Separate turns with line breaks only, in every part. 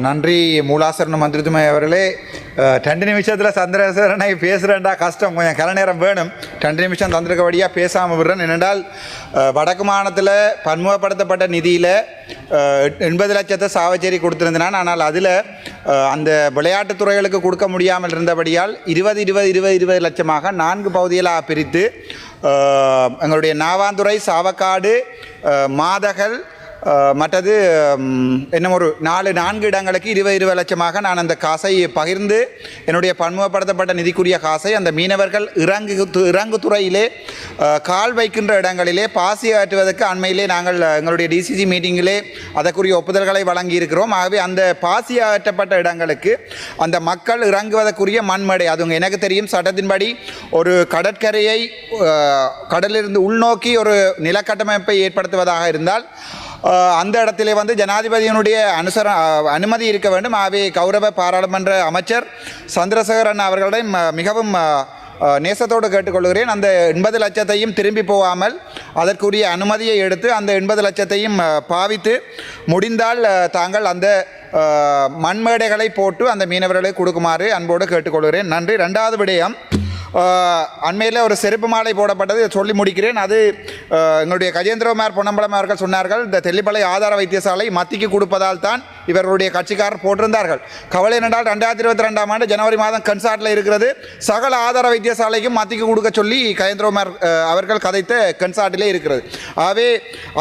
நன்றி மூலாசரண மந்திரித்துமை அவர்களே. 2 நிமிஷத்தில் சந்திரசேகரனை பேசுகிறேன்டா கஷ்டம், கொஞ்சம் கல நேரம் வேணும். 2 நிமிஷம் தந்திருக்கபடியாக பேசாமல் விடுறேன். ஏனென்றால் வடக்கு மாநிலத்தில் பன்முகப்படுத்தப்பட்ட நிதியில் 80 லட்சத்தை சாவச்சேரி கொடுத்துருந்தேன். ஆனால் அதில் அந்த விளையாட்டுத் துறைகளுக்கு கொடுக்க முடியாமல் இருந்தபடியால் 20 லட்சமாக 4 பகுதிகளாக பிரித்து எங்களுடைய நாவாந்துறை, சாவக்காடு, மாதகல், மற்றது இன்னும் ஒரு 4 இடங்களுக்கு 20 லட்சமாக நான் அந்த காசை பகிர்ந்து என்னுடைய பன்முகப்படுத்தப்பட்ட நிதிக்குரிய காசை அந்த மீனவர்கள் இறங்கு துறையிலே கால் வைக்கின்ற இடங்களிலே பாசி ஆற்றுவதற்கு அண்மையிலே நாங்கள் எங்களுடைய டிசிசி மீட்டிங்கிலே அதற்குரிய ஒப்புதல்களை வழங்கியிருக்கிறோம். ஆகவே அந்த பாசி ஆற்றப்பட்ட இடங்களுக்கு அந்த மக்கள் இறங்குவதற்குரிய மண்மடை, அது எனக்கு தெரியும், சட்டத்தின்படி ஒரு கடற்கரையை கடலிலிருந்து உள்நோக்கி ஒரு நிலக்கட்டமைப்பை ஏற்படுத்துவதாக இருந்தால் அந்த இடத்திலே ஜனாதிபதியினுடைய அனுமதி இருக்க வேண்டும். ஆகவே கௌரவ பாராளுமன்ற அமைச்சர் சந்திரசேகரன் அவர்களிடம் மிகவும் நேசத்தோடு கேட்டுக்கொள்கிறேன். அந்த 80 லட்சத்தையும் திரும்பி போகாமல் அதற்குரிய அனுமதியை எடுத்து அந்த 80 லட்சத்தையும் பாவித்து முடிந்தால் தாங்கள் அந்த மண்மேடைகளை போட்டு அந்த மீனவர்களை கொடுக்குமாறு அன்போடு கேட்டுக்கொள்கிறேன். நன்றி. 2வது விடயம், அண்மையில் ஒரு செருப்பு மாலை போடப்பட்டது, சொல்லி முடிக்கிறேன். அது எங்களுடைய கஜேந்திரகுமார் பொன்னம்பலம் அவர்கள் சொன்னார்கள், இந்த தெல்லிப்பளை ஆதார வைத்தியசாலை மத்திக்கு கொடுப்பதால் தான் இவர்களுடைய கட்சிக்காரர் போட்டிருந்தார்கள். கவலை என்றால் 2022ஆம் ஆண்டு ஜனவரி மாதம் கன்சார்ட்டில் இருக்கிறது. சகல ஆதார வைத்தியசாலைக்கும் மத்திக்கு கொடுக்க சொல்லி கஜேந்திரகுமார் அவர்கள் கதைத்த கன்சார்ட்டிலே இருக்கிறது. ஆகவே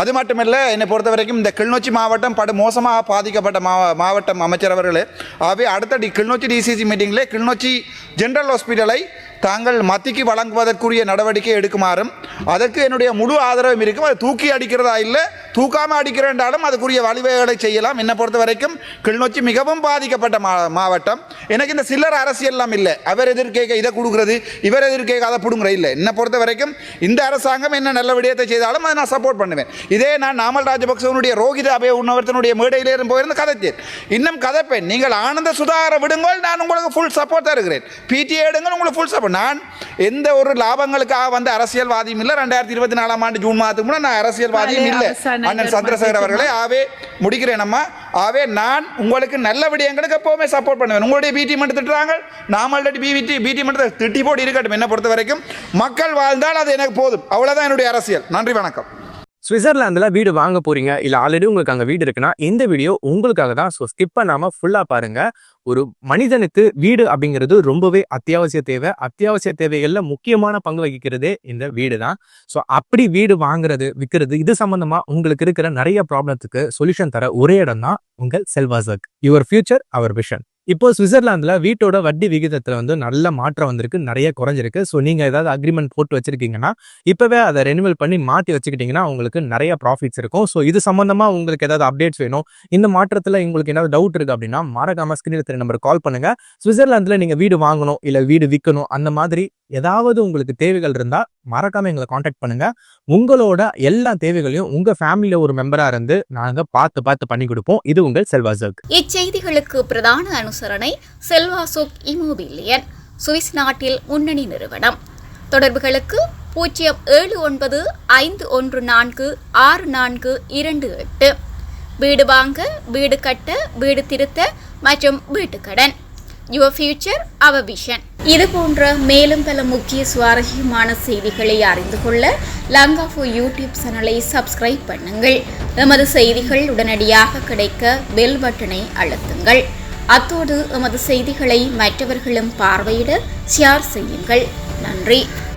அது மட்டுமல்ல, என்னை பொறுத்த வரைக்கும் இந்த கிளிநொச்சி மாவட்டம் படு மோசமாக பாதிக்கப்பட்ட மாவட்டம் அமைச்சர் அவர்களே. ஆகவே அடுத்த கிளிநொச்சி டிசிசி மீட்டிங்கிலே கிளிநொச்சி ஜெனரல் ஹாஸ்பிட்டலை தாங்கள் மத்திக்கு வழங்குவதற்குரிய நடவடிக்கை எடுக்குமாறும் அதற்கு என்னுடைய முழு ஆதரவும் இருக்கும். அது தூக்கி அடிக்கிறதா இல்லை தூக்காமல் அடிக்கிறேன்றாலும் அதுக்குரிய வழிவகைகளை செய்யலாம். என்னை பொறுத்த வரைக்கும் கிளிநொச்சி மிகவும் பாதிக்கப்பட்ட மாவட்டம். எனக்கு இந்த சில்லர் அரசியல்லாம் இல்லை, அவர் எதிர்கேட்க இதை கொடுக்குறது, இவர் எதிர்கேட்க அதை பிடுங்குற இல்லை. என்னை பொறுத்த வரைக்கும் இந்த அரசாங்கம் என்ன நல்ல விடயத்தை செய்தாலும் அதை நான் சப்போர்ட் பண்ணுவேன். இதே நான் நாமல் ராஜபக்சவனுடைய ரோஹித அபய உன்னவர்த்தனுடைய மேடையிலே போயிருந்து கதைத்தேன், இன்னும் கதைப்பேன். நீங்கள் ஆனந்த சுதாகரை விடுங்கள், நான் உங்களுக்கு ஃபுல் சப்போர்ட் தருகிறேன். பிடிஏ எடுங்கள், உங்களுக்கு ஃபுல் சப்போர்ட். நான் எந்த ஒரு லாபங்களுக்காக அரசியல்வாதியும் இல்லை. 2024ஆம் ஆண்டு ஜூன் மாதத்துக்கு முன்னாடி நான் அரசியல்வாதியும் இல்லை. அண்ணன் சந்திரசேகர் அவர்களே, ஆவே முடிக்கிறேன் அம்மா. ஆவே நான் உங்களுக்கு நல்ல விடயங்களுக்கு எப்போவுமே சப்போர்ட் பண்ணுவேன். உங்களுடைய பிடி மட்டும் திட்டுறாங்க, நாம் ஆல்ரெடி பிடி மட்டும் திட்டி போட்டு இருக்கட்டும். என்னை பொறுத்த வரைக்கும் மக்கள் வாழ்ந்தால் அது எனக்கு போதும், அவ்வளோதான் என்னுடைய அரசியல். நன்றி, வணக்கம்.
சுவிட்சர்லாந்தில் வீடு வாங்க போறீங்க, இல்லை ஆல்ரெடி உங்களுக்கு அங்கே வீடு இருக்குன்னா இந்த வீடியோ உங்களுக்காக தான். ஸோ ஸ்கிப் பண்ணாமல் ஃபுல்லாக பாருங்க. ஒரு மனிதனுக்கு வீடு அப்படிங்கிறது ரொம்பவே அத்தியாவசிய தேவை. அத்தியாவசிய தேவைகளில் முக்கியமான பங்கு வகிக்கிறதே இந்த வீடு தான். ஸோ அப்படி வீடு வாங்குறது, விற்கிறது, இது சம்பந்தமா உங்களுக்கு இருக்கிற நிறைய ப்ராப்ளத்துக்கு சொல்யூஷன் தர ஒரே இடம் தான் உங்கள் செல்வாசக். Your future our vision. இப்போ சுவிட்சர்லாந்துல வீட்டோட வட்டி விகிதத்துல நல்ல மாற்றம் வந்திருக்கு, நிறைய குறைஞ்சிருக்கு. ஸோ நீங்க ஏதாவது அக்ரிமெண்ட் போட்டு வச்சிருக்கீங்கன்னா இப்பவே அதை ரெனிவல் பண்ணி மாற்றி வச்சுக்கிட்டீங்கன்னா உங்களுக்கு நிறைய ப்ராஃபிட்ஸ் இருக்கும். ஸோ இது சம்பந்தமா உங்களுக்கு ஏதாவது அப்டேட்ஸ் வேணும், இந்த மாற்றத்துல உங்களுக்கு ஏதாவது டவுட் இருக்கு அப்படின்னா மறக்காம ஸ்கிரீன்ல தெரிய நம்பர் கால் பண்ணுங்க. சுவிட்சர்லாந்துல நீங்க வீடு வாங்கணும், இல்ல வீடு விற்கணும், அந்த மாதிரி ஏதாவது உங்களுக்கு தேவைகள் இருந்தா மறக்காம எங்களை கான்டாக்ட் பண்ணுங்க. உங்களோட எல்லா தேவைகளையும் உங்க ஃபேமிலியில ஒரு மெம்பரா இருந்து நாங்க பார்த்து பண்ணி கொடுப்போம். இது உங்கள் செல்வாசக்.
இச்செய்திகளுக்கு பிரதான அனுசரணை செல்வாசோக் இமோபிலியன், சுவிஸ் நாட்டில் முன்னணி நிறுவனம். தொடர்புகளுக்கு 07951464228. வீடு வாங்க, வீடு கட்ட, வீடு திருத்த மற்றும் வீட்டு கடன். Your future our vision. இது போன்ற மேலும் பல முக்கிய சுவாரஸ்யமான செய்திகளை அறிந்து கொள்ள லங்காஃபோ யூடியூப் சேனலை சப்ஸ்கிரைப் பண்ணுங்கள். எமது செய்திகள் உடனடியாக கிடைக்க பெல் பட்டனை அழுத்துங்கள். அத்தோடு எமது செய்திகளை மற்றவர்களும் பார்வையிட ஷேர் செய்யுங்கள். நன்றி.